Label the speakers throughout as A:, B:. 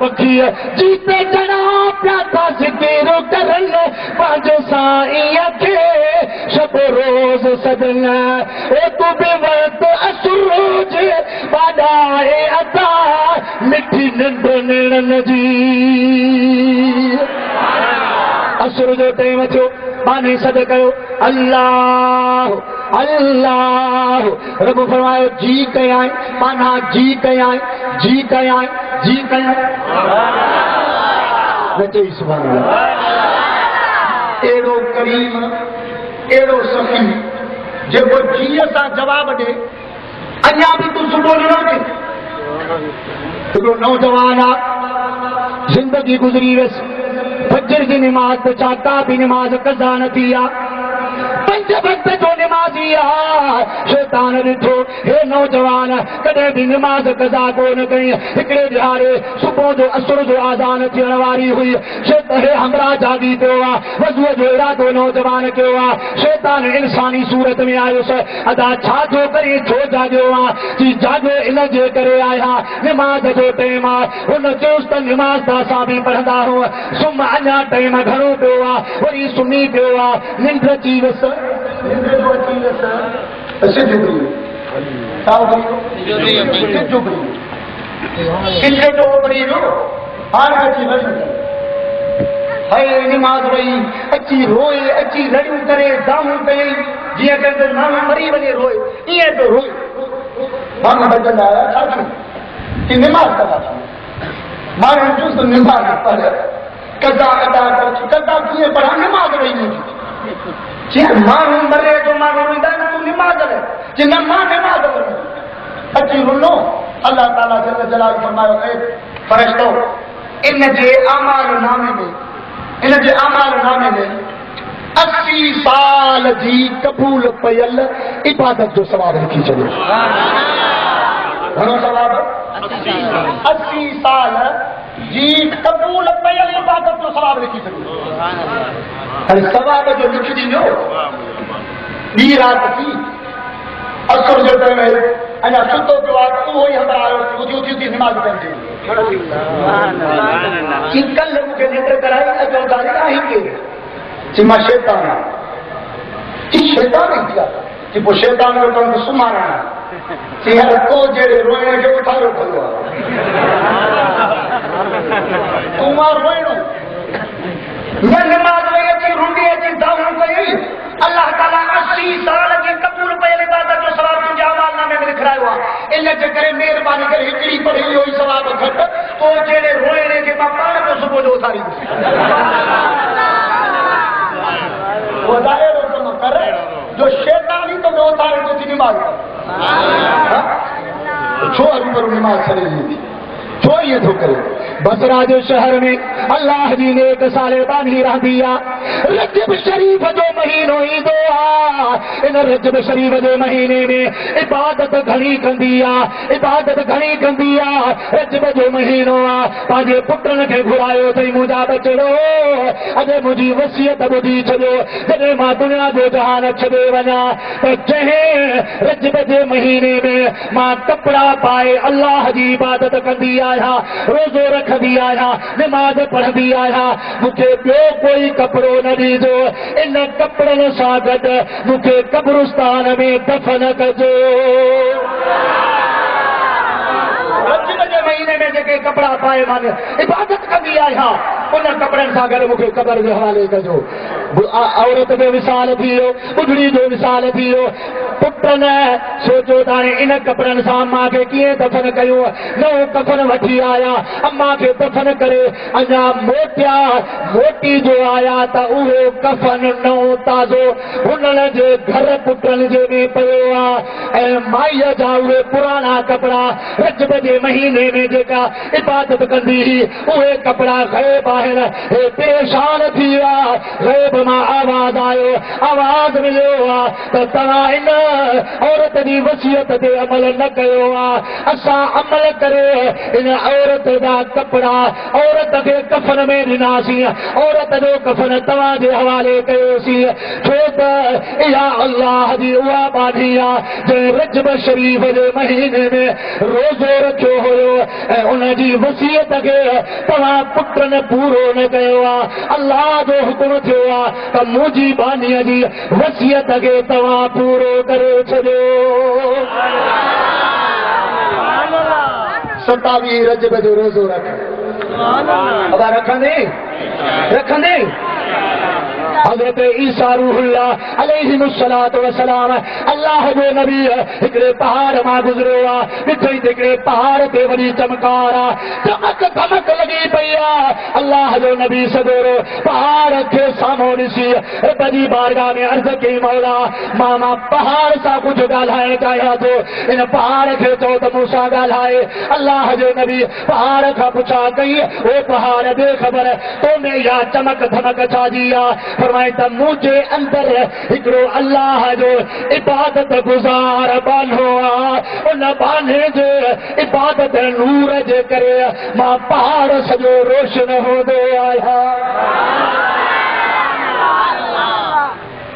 A: पखी जीते जना प्याता जिक्र करन पांच साईं के शब रोज सदन ए तू भी वक्त असुरूज बादाए अता मिठी निंद नेड़न जी असुर जो टाइम थियो पानी सद कयो अल्लाह अल्लाह रब फरमायो जी कयाई पाना जी कयाई जी कयाई जी कयाई बचे सुभान अल्लाह एड़ो करीम एड़ो सखी जेको जी सा जवाब दे अञा भी तू सुबह न थे तो नौजवान जिंदगी गुजरी वस फजर की नमाज तो चाहता भी नमाज कज़ा न थी पंज वक्त जो नमाजी शैतान ॾिठो हे नौजवान कॾहिं बि नमाज कज़ा कोन कई हिकिड़े ॾियारे सुबुह जो असुर जो आज़ान थियण वारी हुई हे हमरा जागी पियो आहे वज़ूअ जो इरादो नौजवान कयो आहे शैतान इंसानी सूरत में आयुसि अदा छा जो करे छो जाॻियो आहे जी जाॻियो इन जे करे आया नमाज जो टाइम आहे हुन चयोसि त नमाज त असां बि पढ़ंदा आहियूं सुम्ह अञा टाइम घणो पियो आहे वरी सुम्ही पियो आहे निंड अची वियुसि नमाज वही अची रोए अची लड़ियूं करे दाऊं कई जीअं कंदो माण्हू मरी वञे रोए ईअं पियो रोए माण्हू भॼंदा आया की नमाज कंदा माण्हू चुस्त नमाज पढ़ कदा अदा कर कदा कीअं पढ़ा नमाज वही मुंहिंजी जीअं माण्हू मरे जो माण्हू रोईंदा आहिनि तूं नमाज ले जी न मां नमाज अची रुनो अल्लाह ताला जल जलाल फरमायो ए फरिश्तो इन जे आमाल नामे में 80 साल जी कबूल पयल इबादत जो सवाब लिखी छॾियो घणो सवाब 80 साल जी कबूल पयल इबादत जो सवाब लिखी छॾियो हाणे सवाब जो लिखी ॾींदो ॿी राति थी असुर जो टाइम अञा सुतो पियो आहे उहो ई हंधि आयो उथी नमाज पढ़ी कल मूंखे निंड कराई अचो दादी आहीं केरु चई मां शैतान आहियां शैतान ई थी आहे चई पोइ शैतान जो कमु सुम्हारणु आहे चई हर को जहिड़े रोइण खे उथारियो पियो आहे तूं मां रोइणो न नमाज वई अची रुंडी अची दाऊं कई अल्लाह ताला 80 साल जी कबूल पयल इबादत जो सवाब तुंहिंजे अमालनामे में लिखायो आहे इन जे करे महिरबानी करे हिकिड़ी पढ़ी इहो ई सवाब घटि पोइ जहिड़े रोइणे खे मां पाण पियो सुबुह जो उथारींदुसि कम कर जो शैतान ही तो उथारे तो नमाज छो अरू नमाज छॾे थी छो ये थो करे बसरा जो शहर में अल्लाह जी नेक साले बानी रहंदी आहे रजब शरीफ जो महीनो ईंदो आहे इन रजब शरीफ जे महीने में इबादत घणी कंदी आहे रजब जो महीनो आहे पंहिंजे पुटनि खे घुरायो अथई मुंहिंजा बचड़ो अॼु मुंहिंजी वसियत ॿुधी छॾियो जॾहिं मां दुनिया जो जहान छॾे वञा त जंहिं रजब जे महीने में मां कपिड़ा पाए अल्लाह जी इबादत कंदी आहियां रोज़ो रखंदी आहियां नमाज पढ़ंदी आहियां मूंखे ॿियो कोई कपिड़ो न ॾिजो इन कपिड़नि सां गॾु मूंखे कब्रिस्तान में दफ़न कजो रजब जे महीने में जेके कपिड़ा पाए मां इबादत कंदी आहियां उन कपिड़नि सां गॾु मूंखे क़ब्र जे हवाले कजो औरत जो विसाल थी वियो ॿुढड़ी जो विसाल थी वियो पुट न सोचो त हाणे इन कपिड़नि सां अम्मा खे कीअं दफ़न कयूं नओं कफन वठी आया अम्मा खे दफ़न करे अञा मोटी जो आया त उहो कफन नओं ताज़ो हुननि जे घर पुटनि जे में पियो आहे ऐं माईअ जा उहे पुराणा कपिड़ा रजब जे महीने में जेका इबादत कंदी हुई उहे कपिड़ा ग़ैब आहिनि हे परेशान थी विया ग़ैब मां आवाज़ आयो आवाज़ मिलियो आहे त तव्हां इन औरत दी वसीयत ते अमल न कयो आ। असां अमल करे इन औरत दा कपड़ा औरत खे कफन में ॾिनासीं, औरत जो कफन तव्हां जे हवाले कयोसीं, छो त इहा अल्लाह जी उहा बानी आहे जंहिं रजब शरीफ़ जे महीने में रोज़ो रखियो हुयो ऐं उन जी वसीयत खे तव्हां पुटनि पूरो न कयो आहे। अल्लाह जो हुकुम थियो आहे त मुंहिंजी बानीअ जी वसीयत खे तव्हां पूरो करे छॾियो। 27 रजब जो रोज़ो रख अदा रखंदे रखंदे। हज़रत ईसा रूहुल्लाह अलैहिस्सलातु वस्सलाम अल्लाह जो नबी हिकिड़े पहाड़ मां गुज़रियो आहे। ॾिठई त हिकिड़े पहाड़ ते वॾी चमकार आहे, चमक धमक लॻी पई आहे। अल्लाह जो नबी सवेरो पहाड़ खे साम्हूं ॾिसी रब जी बारगाह में अर्ज़ कई, मौला मां पहाड़ सां कुझु ॻाल्हाइण चाहियां थो, इन पहाड़ खे चओ त मूंसां ॻाल्हाए। अल्लाह जो नबी पहाड़ खां पुछा कई, ओ पहाड़ दे ख़बर तो में इहा चमक धमक छाजी आहे? फरमाए त मुंहिंजे अंदर हिकिड़ो अल्लाह जो इबादत गुज़ार बानो आहे, उन बाने जे इबादत नूर जे करे मां पहाड़ सॼो रोशन हूंदो आहियां।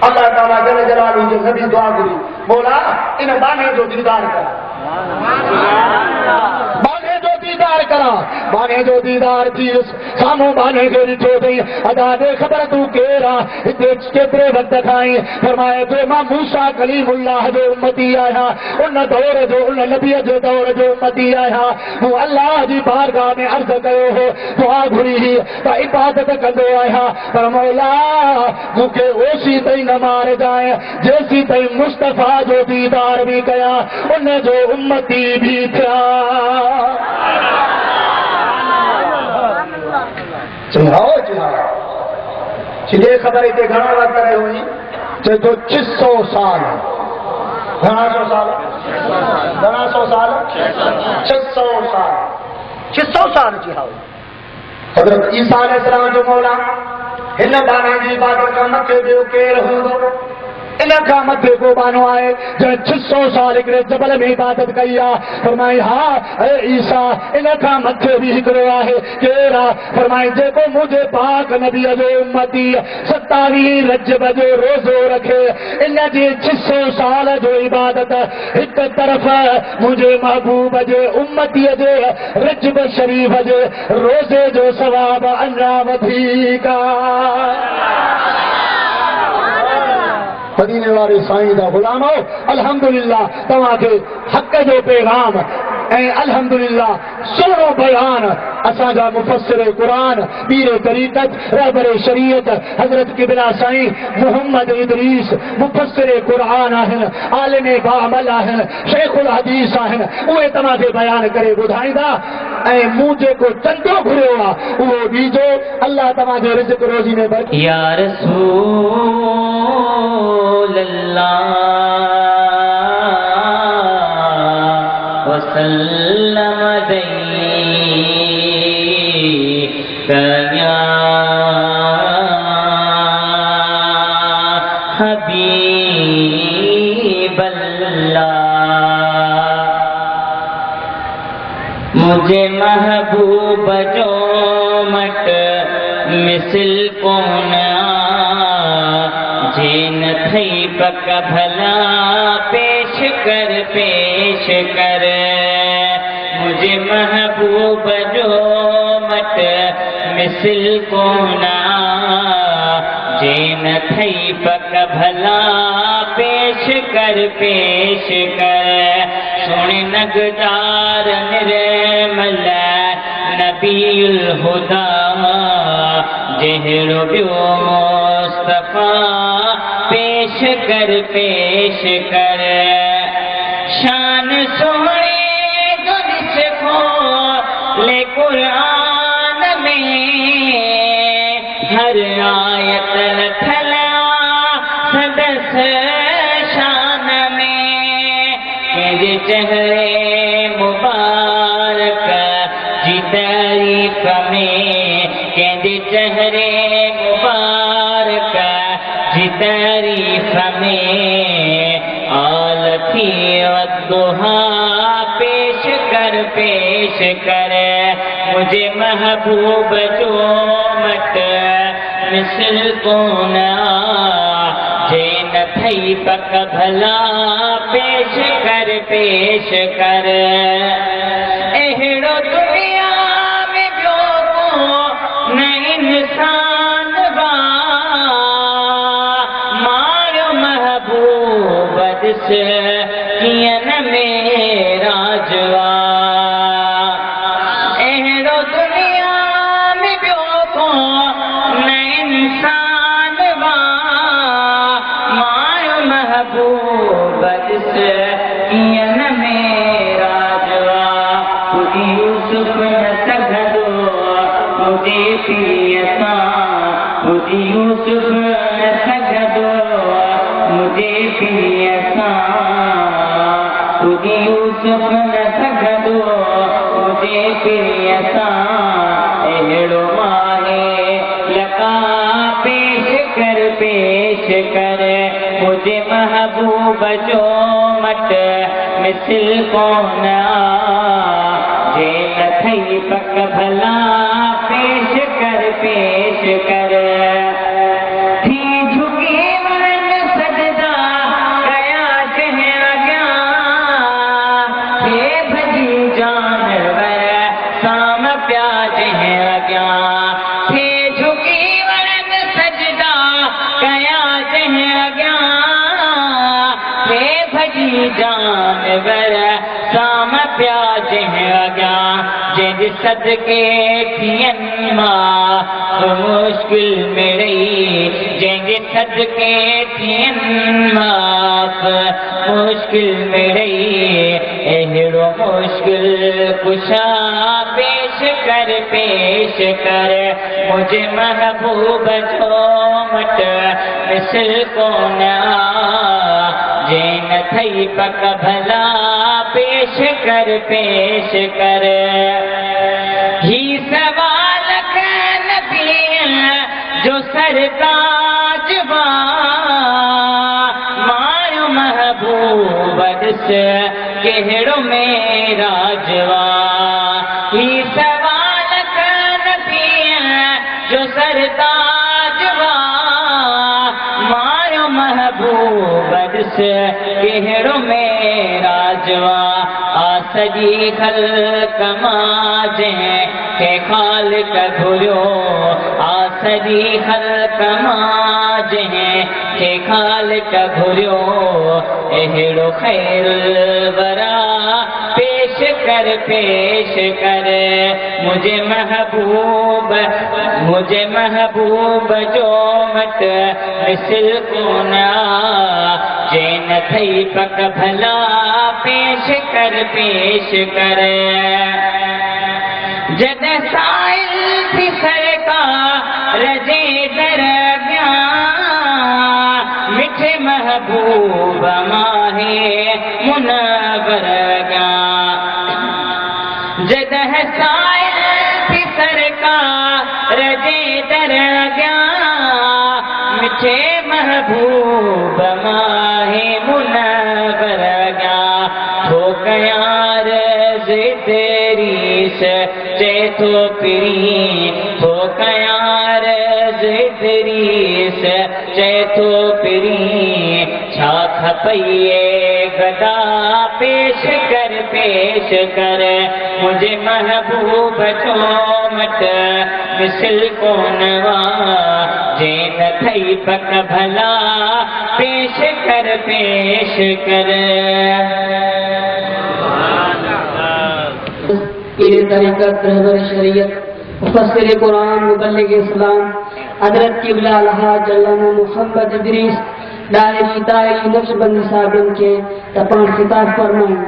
A: अल्लाह ताला जल जलालहू जे नबी दुआ घुरी, मौला इन बाने जो दीदार कर, बाने जो दीदार करा। बाने जो दीदार थी साम्हूं बाने खे ॾिठो अथई, अदा दे ख़बर तूं केरु आहे, हिते केतिरे वक़्त खां? फरमाए थो मां मूसा कलीमुल्लाह जो उम्मती आहियां, उन दौर जो उन नबीअ जो दौर जो उम्मती आहियां। मूं अल्लाह जी बारगाह में अर्ज़ कयो हो, दुआ घुरी हुई त इबादत कंदो आहियां, पर मौला मूंखे ओसी ताईं न मार जाए जेसी ताईं मुस्तफ़ा जो दीदार बि कयां, उन जो उम्मती बि थिया। चिल्लाओ चिल्लाओ चिल्ले ख़बर हिते घणा वक़्त रहे हुई? चए थो 600 साल। घणा सौ साल? घणा सौ साल? 600 साल। 600 साल जी हा हज़रत ईसा अलैहिस्सलाम जो मौला हिन बाने जी इबादत खां मथे ॿियो केरु हूंदो? इन खां मथे को बानो आहे जंहिं 600 साल हिकिड़े जबल में इबादत कई आहे। फरमाई हा ऐं ईसा इन खां मथे बि हिकिड़ो आहे, केरु आहे? फरमाई जेको मुंहिंजे पाक नबीअ जो उम्मती 27 रजब जो रोज़ो रखे, इन जी 600 साल जो इबादत हिक तरफ़ मुंहिंजे महबूब जे उम्मतीअ जे रजब शरीफ़ जे रोज़े जो सवाब अञा वधीक मदीने वाले साईं दा गुलाम हो। अल्हम्दुलिल्लाह तव्हांखे हक़ जो पैगाम ऐं अल्हम्दुलिल्लाह सुहिणो बयान असांजा मुफ़स्सिर क़ुरान, पीर तरीक़त, रहबर शरीयत हज़रत क़िबला साईं मोहम्मद इदरीस मुफ़स्सिर क़ुरान आहिनि, आलिम बाअमल आहिनि, शेखुल हदीस आहिनि, उहे तव्हांखे बयान करे ॿुधाईंदा। ऐं मूं जेको चंदो घुरियो आहे उहो ॾिजो। अल्लाह तव्हांजे रिज़्क़ रोज़ी में बरकत।
B: या रसूल अल्लाह वसल्लम अलैका या हबीब अल्लाह। मुझे महबूब जो मट मिसल कोन जेन थई पक भला पेश कर मुझे महबूब जो मट मिसल कोना जेन थई पक भला पेश कर सुन नगदार निर्मल नबीउल हुदा जहरो बियो मुस्तफा पेश कर शान सोहणे जो ॾिसो ले कुरान में हर आयत थला सदस शान में कंहिंजे चेहरे मुबारक जी तारीफ़ में कंहिंजे चेहरे मुबारक जी तारीफ़ में कर पेश कर मुझे महबूब जो मट मिसल को न जे न थई पक भला पेश कर अहिड़ो दुनिया में ॿियो को न इंसान बा मारो महबूब ॾिस कीअं न मेरा जवा अहिड़ो दुनिया में ॿियो को न इंसान बा मारो महबूब ॾिस कीअं न मेरा जवा खुदी यूसुफ न सघंदो मुझे पीअ सां खुदी यूसुफ न सघंदो मुझे पीअ सां खुदी यूसुफ न सघंदो मुझे पीअ सां अहिड़ो माहे लका पेश कर मुझे महबूब जो मट मिसल कोन जे न थई पक भला पेश कर थी झुकी वरन सजदा कया जंहिं अॻियां थे भॼी जानवर साम पिया जंहिं अॻियां थे झुकी वरन सजदा कया जंहिं अॻियां थे भॼी जानवर साम पिया जंहिं अॻियां जंहिंजे सदके थियनि मां मुश्किल में रही जंहिंजे सदके थियनि मां मुश्किल में रही अहिड़ो मुश्किल कुशा पेश कर मुझे महबूब जो मट मिसल कोन जे न थई पक भला पेश कर ही सवाल नबीअ जो सरताज बा मारो महबूब ॾिस कहिड़ो मेरा जवा ही सवाल नबीअ जो सरताज बा मारो महबूब ॾिस कहिड़ो मेरा जवा सॼी ख़ल्क़ मां जंहिं ख़ालिक घुरियो सॼी ख़ल्क़ मां जंहिं ख़ालिक घुरियो अहिड़ो ख़ैरुल वरा पेश कर मुझे महबूब जो मट मिसल कोन जे न थई पक भला पेश कर जॾहिं साइल थी सरकार जे दरमियां मिठे महबूब माहे मुनवर जॾहिं साइल थी सरकार जे दरमियां मिठे महबूब माहे मुनवर थो कयां तेरी चेतो पिरी थो कयां तेरी चेतो पिरी छा खपइए गदा पेश कर मुझे महबूब जो मट मिसल कोन जे न थई पक भला पेश कर
C: पीर तरीक़त रहबर शरीयत मुफस्सिर कुरान मुबल्लिग इस्लाम हजरत क़िबला अलहाज अल्लामा मोहम्मद इदरीस दायरी ताई नक्शबंदी साहब के तपन खिताब फरमाएं।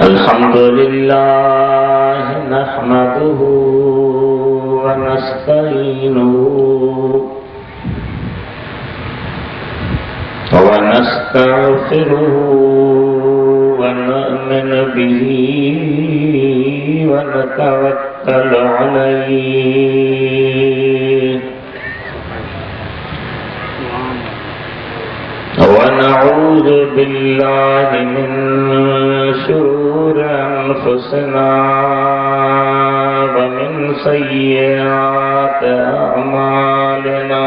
B: अल्हम्दुलिल्लाह नहमदुहु व नस्तईनुहु व नस्तगफिरुहु व नु'मिनु बिही व नतवक्कलु अलैहि
D: ونعوذ بالله من شرور أنفسنا ومن سيئات أعمالنا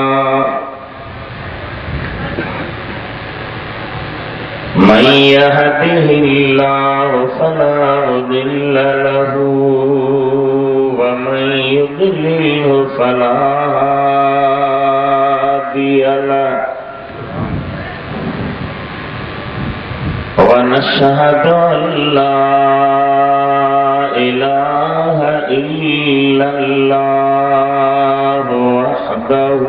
D: من يهده الله فلا مضل له ومن يضلله فلا هادي له ونشهد أن لا إله إلا الله وحده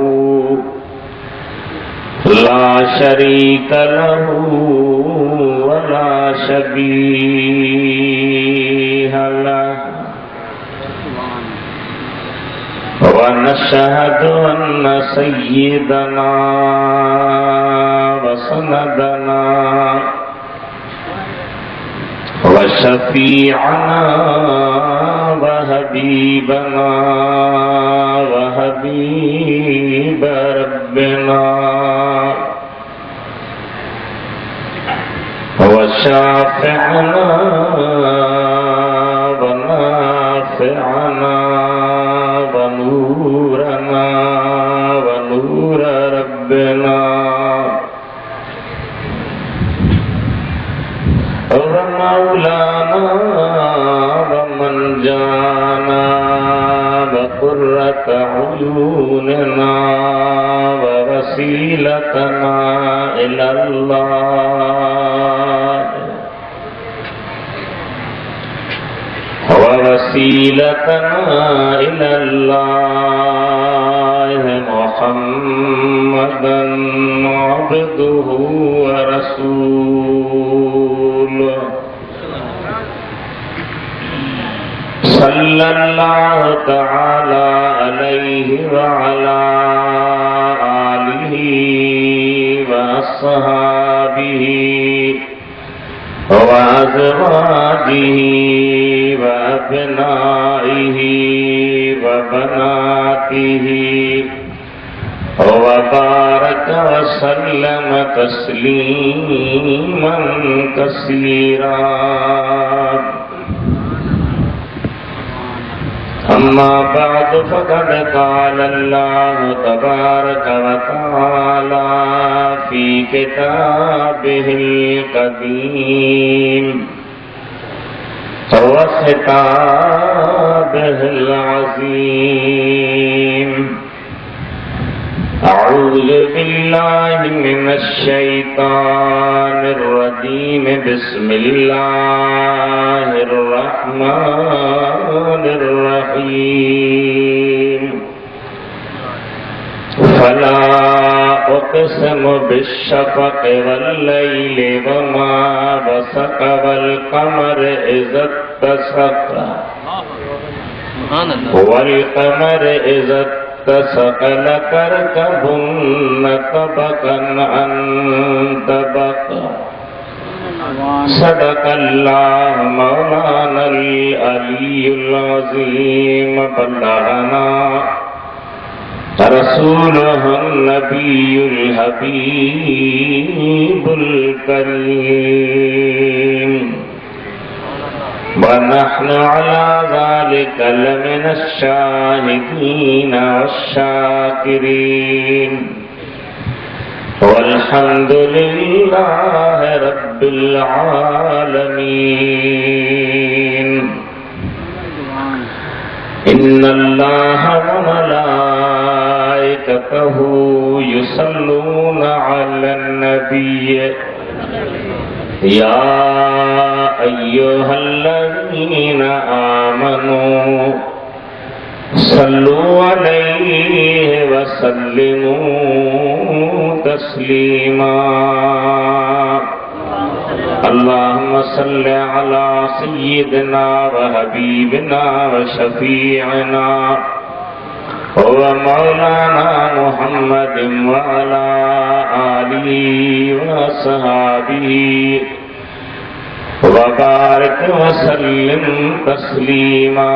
D: لا شريك له ولا شبيه له ونشهد أن سيدنا وسندنا وشفيعنا وحبيبنا وحبيب ربنا وشافعنا ونافعنا ونورنا ونور ربنا ومولانا ومن جانا وقرة عيوننا ووسيلتنا إلى الله ووسيلتنا إلى الله محمدا عبده ورسوله صلى الله تعالى عليه وعلى آله وأصحابه وأزواجه وأبنائه وبناته وبارك وسلم تسليما كثيرا أما بعد فقد قال الله تبارك وتعالى في كتابه القديم وخطابه العظيم أعوذ بالله من الشيطان الرجيم بسم الله الرحمن الرحيم فلا أقسم بالشفق والليل وما وسق والقمر إذا اتسق والقمر إذا اتسق لتركبن طبقا عن طبق صدق الله مولانا العلي العظيم بلغنا رسوله النبي الحبيب الكريم ونحن على ذلك لمن الشاهدين والشاكرين والحمد لله رب العالمين إن الله وملائكته يصلون على النبي يا أيها الذين آمنوا صلوا عليه وسلموا تسليما اللهم صل على سيدنا وحبيبنا وشفيعنا ومولانا محمد وعلى آله وصحابه وبارك وسلم تسلیما.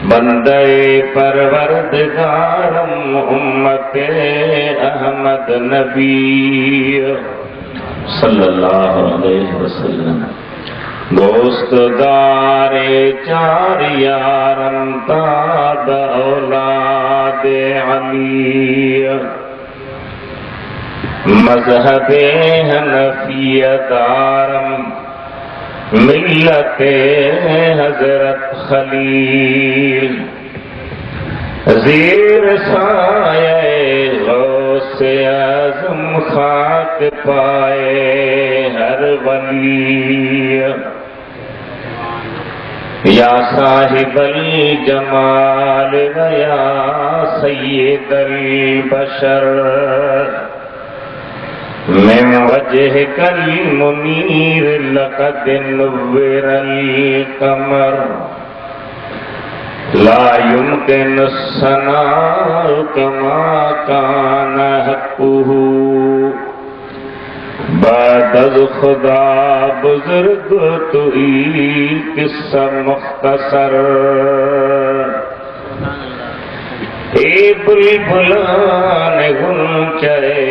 D: بندے پروردگارم امت احمد मुहम्मद नबी सल्लल्लाहु अलैहि वसल्लम दोस्तदारे चार यारम ताब औलाद अली मजहबे हनफियदारम मिल्लते हजरत खलील ज़ीर साये गौसे आज़म खाक पाए हर वली या साहिबल जमाल व या सय्यदल बशर मिन वजहिकल मुनीर लक़द नुव्विरल क़मर ला युमकिनु सनाउ कमा कान हक़्क़ुहु बाद खुदा बुजुर्ग तुई किस्सा मुख्तसर ए बुलबुलान गुंचरे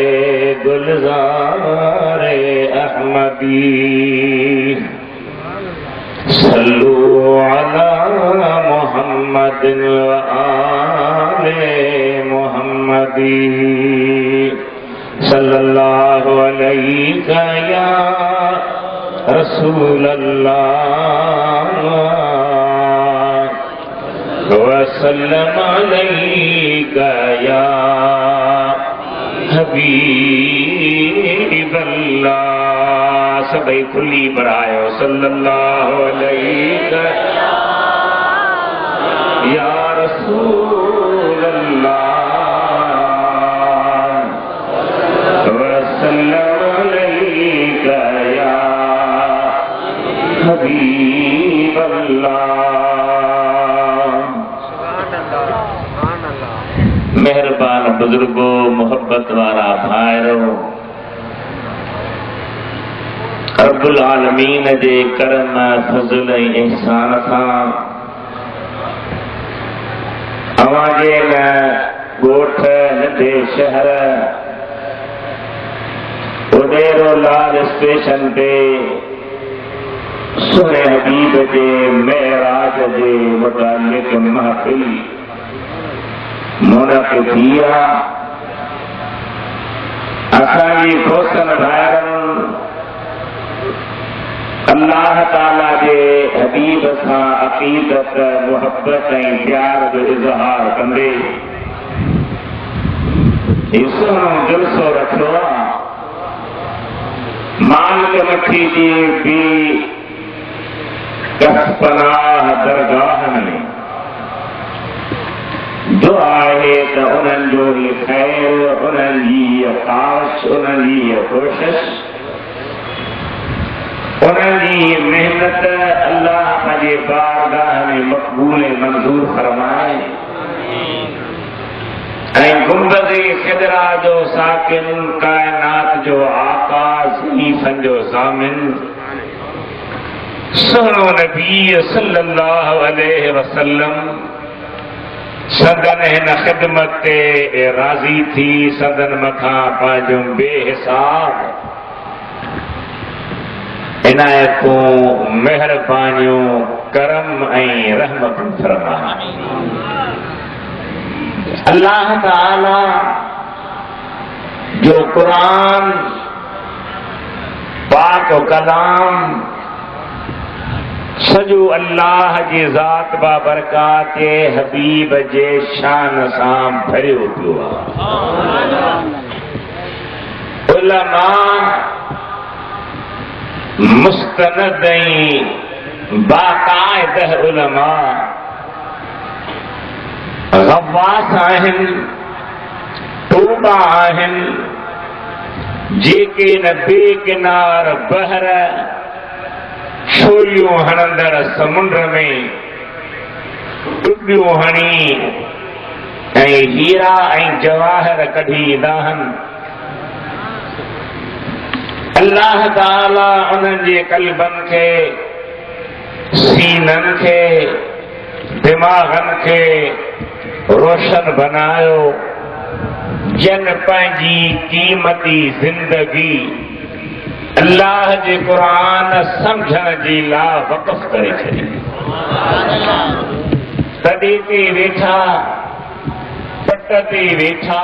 D: गुलज़ारे अहमदी सल्लु अला मुहम्मद व आले मुहम्मदी सल्लल्लाहु अलैहि या रसूल अल्लाह वसल्लम अलैका या हबीब अल्लाह। सभी खुली बरायो सल्लल्लाहु अलैका या रसूल अल्लाह वसल्लम अलैका या हबीब अल्लाह। मेहरबान बुजुर्गो मोहब्बत वारा भाइरो रब्बुल आलमीन जे करम फज़ल ऐं एहसान सां अवां जे ॻोठ नंढे शहर उडेरो लाल स्टेशन ते सुने हबीब जे मेराज जे मुतालिक महफ़िल मुनक़िद थी आहे। असांजी दोस्तन भाइरनि अल्लाह ताला जे हबीब सां अक़ीदत मुहब्बत ऐं प्यार जो इज़हार कंदे हीउ सुहिणो जलसो रखियो आहे। मालिक मथी जी बि कसपनाह दरगाहनि में जो आहे त उन्हनि जो ही ख़ैर, उन्हनि जी काश, उन्हनि जी कोशिश, उन्हनि जी मेहनत अल्लाह पंहिंजे बारगाह में मक़बूल मंज़ूर फरमाए ऐं गुंबद ख़िदरा जो साकिन, कायनात जो आका, ज़ीफ़नि जो ज़ामिन सुहिणो नबी सल्लल्लाहु अलैहि वसल्लम सदन हिन ख़िदमत ते राज़ी थी सदन मथां पंहिंजो बेहिसाब इनायतूं मेहरबानियूं करम ऐं रहमतूं फरमाए। अल्लाह ताला जो क़ुरान पाक कलाम सॼो अल्लाह जी ज़ात बाबरकात जे हबीब जे शान सां भरियो पियो आहे। उलमा मुस्तनद ऐं बाक़ाइदा उलमा गवास आहिनि, तूबा आहिनि जेके न बेकिनार बहर छोलियूं हणंदड़ समुंड में डुबियूं हणी ऐं हीरा ऐं जवाहर कढी ईंदा आहिनि। अल्लाह ताला उन्हनि जे क़ल्बनि खे, सीननि खे, दिमाग़नि खे रोशन बनायो जन पंहिंजी कीमती ज़िंदगी अल्लाह जे क़ुरान समझण जी लाइ वक़फ़ करे छॾी। तॾहिं ते वेठा, पट ते वेठा,